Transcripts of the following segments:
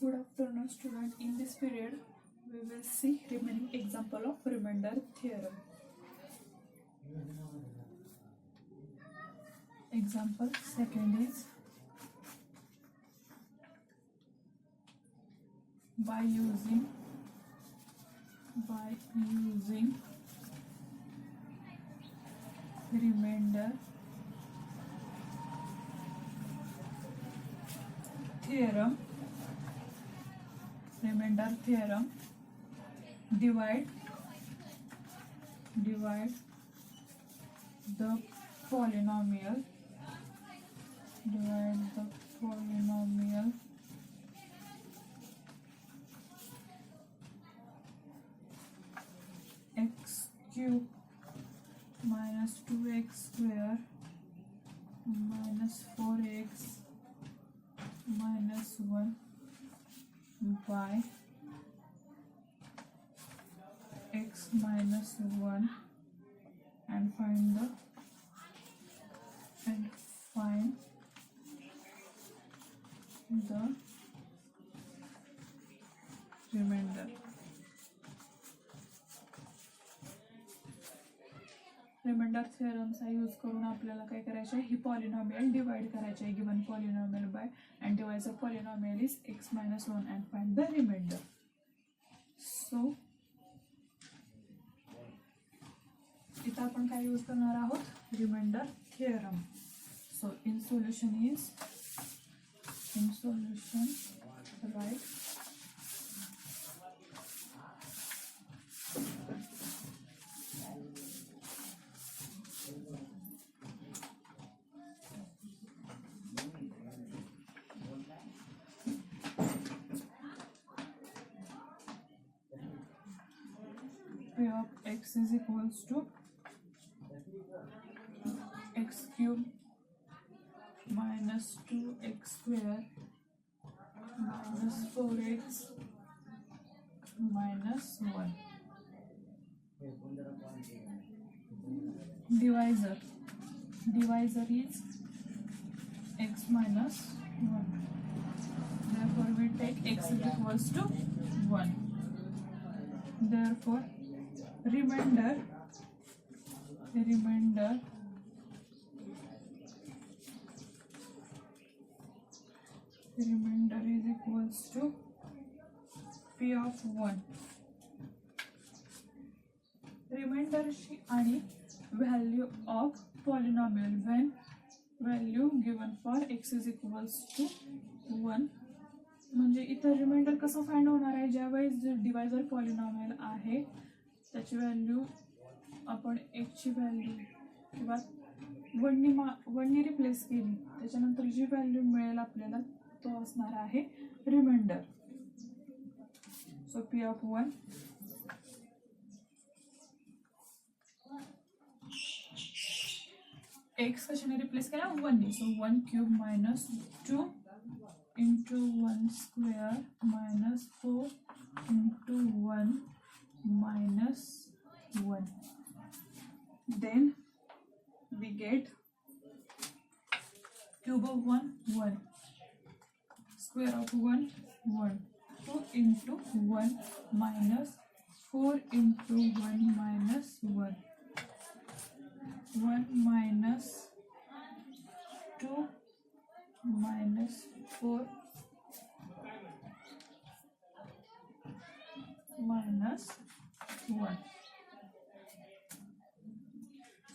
Good afternoon, student. In this period, we will see remaining example of remainder theorem. Example second is by using remainder theorem. Divide the polynomial x cube minus 2x square minus 4x minus 1 by x minus 1 and find the remainder. Remainder थिअरमचा use करून आपल्याला काय करायचं आहे, ही polynomial divide करायची आहे. Given polynomial by and divide the polynomial is x minus 1 and find the remainder. So इथं आपण काय यूज करणार आहोत, remainder theorem. So in solution write P of x is equals to x cube minus 2x square minus 4x minus 1. Divisor is x minus 1. Therefore we take x is equals to 1. Therefore remainder is equals to p of 1. Remainder ची आणि value of polynomial when value given for x is equals to 1. म्हणजे इथं reminder कसं find होणार आहे, ज्यावेळेस जे divisor polynomial आहे त्याची व्हॅल्यू आपण x ची व्हॅल्यू किंवा 1 नी रिप्लेस केली, त्याच्यानंतर जी व्हॅल्यू मिळेल आपल्याला तो असणार आहे remainder. So p of 1 x कशाने रिप्लेस केला, 1 ने. So 1 cube minus 2 into 1 square minus 4 into 1 minus 1. Then we get cube of 1 square of 1 2 into 1 minus 4 into 1 minus 1 minus 2 minus 4 minus 1.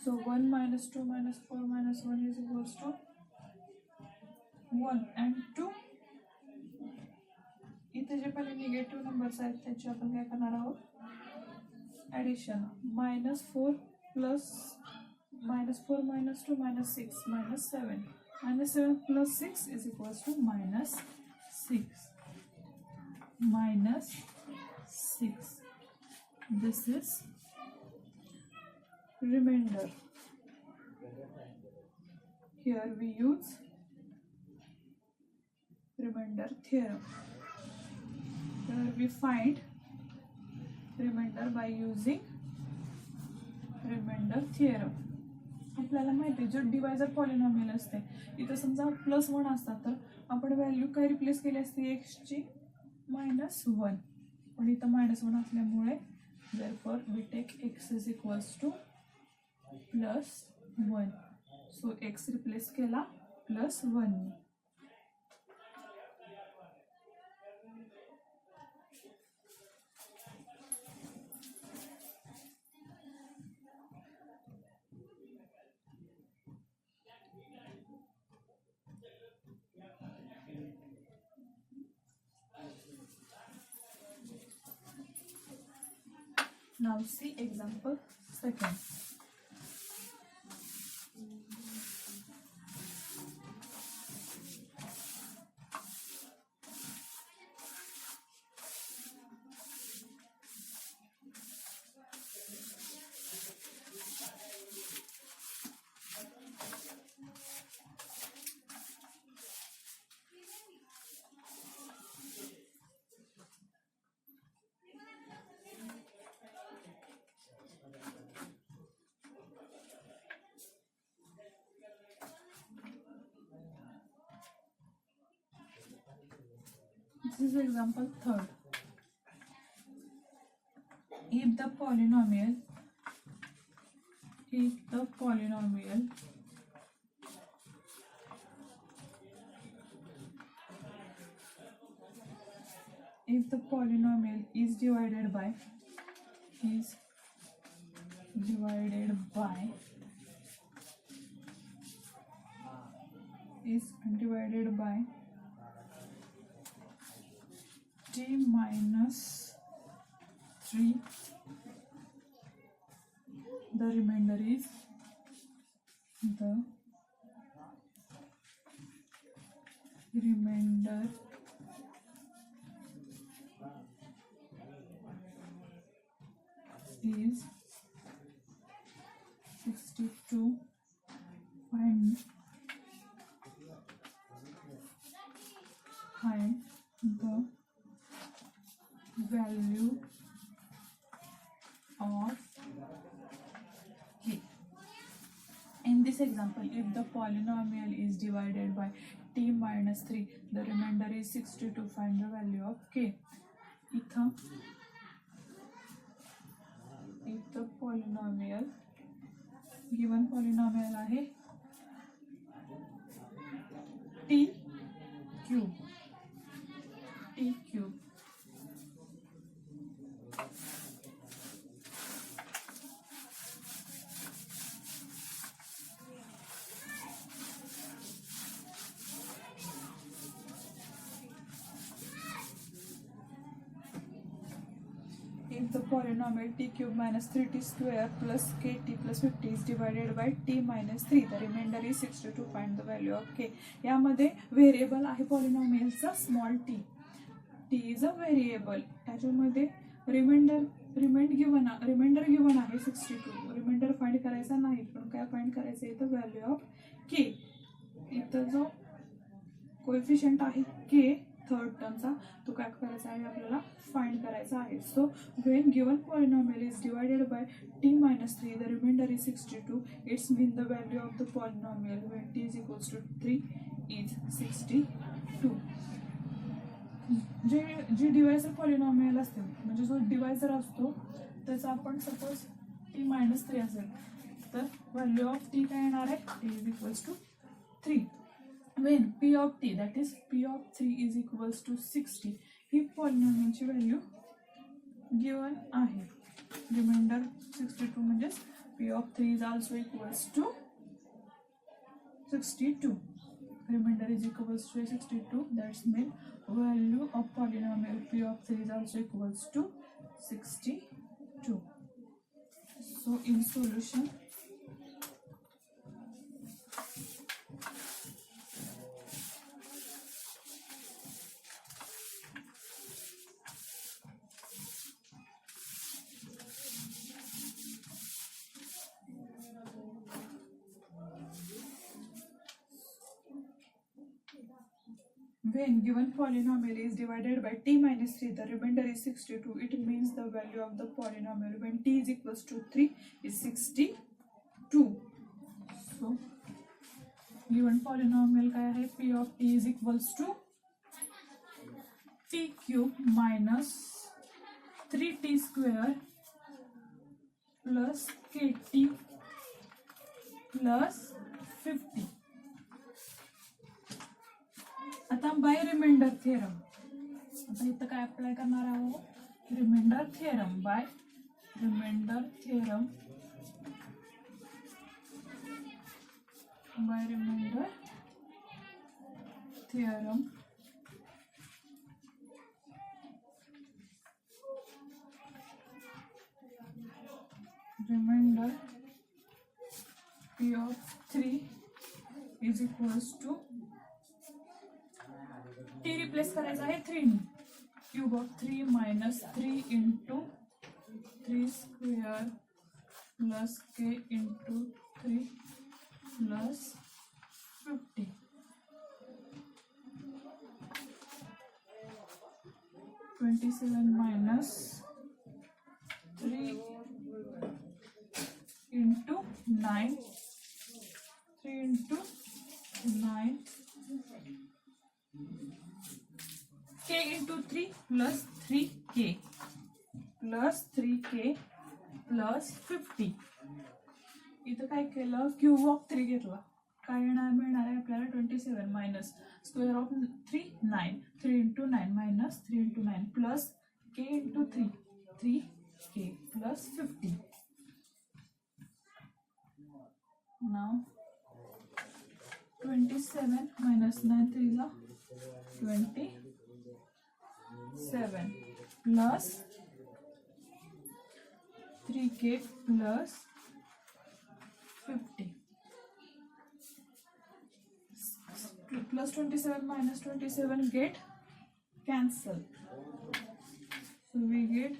So 1 minus 2 minus 4 minus 1 is equals to 1 and 2. इथे जे पहिले negative numbers आहेत त्याची आपण काय करणार आहोत, addition. minus 4 minus 2 minus 6 minus 7. Minus 7 plus 6 is equals to minus 6. This is remainder. Here we use remainder theorem. Here we find remainder by using remainder theorem. आपल्याला माहिती आहे जो डिवायझर पॉलिनॉमियल असते इथं समजा +1 असतात तर आपण व्हॅल्यू काय रिप्लेस केली असते x ची -1, पण इथं -1 असल्यामुळे therefore we take x is equals to +1. So x replace केला +1. Now see example second. This is example third. If the polynomial is divided by t minus 3, the remainder is is 62. Find the value of k. In this example, if the polynomial is divided by t minus 3, the remainder is 62. Find the value of k. If the polynomial, given polynomial आहे t cube. If the polynomial t cube minus 3t square plus kt plus 50 is divided by t minus 3, the remainder is 62. Find the value of k. यामध्ये variable आहे पॉलिनॉमियलचा small t. t is a variable. त्याच्यामध्ये remainder given आहे 62. Reminder find करायचा नाही, पण काय find करायचं आहे तर व्हॅल्यू ऑफ k. इथं जो कोएफिशियंट आहे k थर्ड टर्मचा, तो काय करायचा आहे आपल्याला फाइंड करायचा आहे. So when given polynomial is divided by t minus 3, the remainder is 62. It's mean the value of the polynomial when t is equals to 3 is 62. J divisor polynomial असते, म्हणजे जो डिवायझर असतो त्याचा आपण सपोज t minus 3 असेल तर value of t काय येणार आहे, t is equals to 3. when p of t, that is p of 3 is equals to 60, ही पॉलिनॉमियलची व्हॅल्यू गिवन आहे. रिमाइंडर 62 म्हणजे p of 3 is also equals to 62. Remainder is equals to 62. That's mean value of polynomial p of 3 is also equals to 62. So in solution, when given polynomial is divided by t minus 3, the remainder is 62. It means the value of the polynomial when t is equals to 3 is 62. So given polynomial काय आहे, p of t is equals to t cube minus 3t square plus kt plus 50. आता bye remainder theorem, आता इथं काय apply करणार आहोत, remainder theorem. By remainder theorem, by remainder theorem remainder p of 3 is equals to t replace करायचा आहे 3 ने, cube of 3 minus 3 into 3 square plus k into 3 plus 50. 27 minus 3 into 9, 3 into 9, k into 3 plus 3k plus 3k plus 50. इथं काय केलं, cube of 3 घेतला, काय मिळणार आहे आपल्याला 27 minus square of 3 9, 3 into 9 minus 3 into 9 plus k into 3 3k plus 50. Now 27 minus 9 3 is 27 plus 3k plus 50. Plus 27 minus 27 get cancel. So we get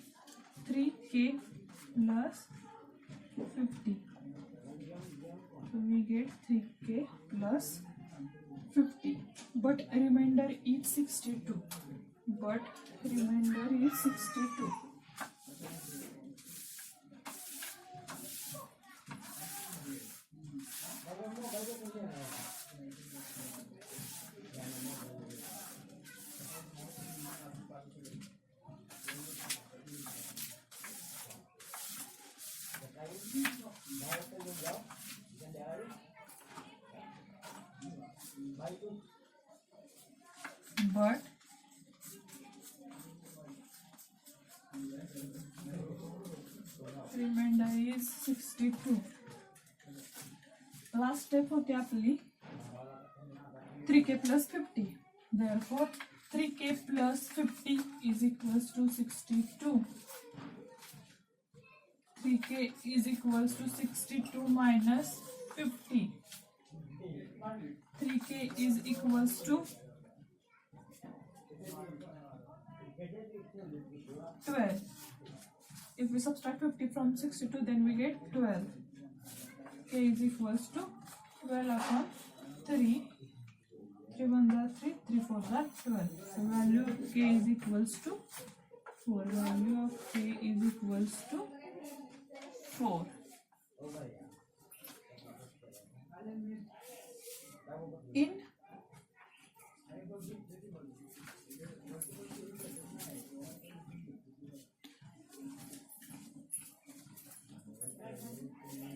3k plus 50. So we get 3k plus 50. But remainder is 62. But remainder is 62. But remainder is 62. Last step होती आपली 3k plus 50. Therefore 3k plus 50 is equals to 62. 3k is equals to 62 minus 50. 3k is equals to 12. If we subtract 50 from 62, then we get 12. K is equals to 12 upon 3. 3 1s are 3, 3 4s are 12. So value of K is equals to 4. Value of K is equals to 4.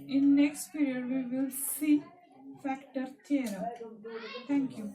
In next period we will see factor theorem. Thank you.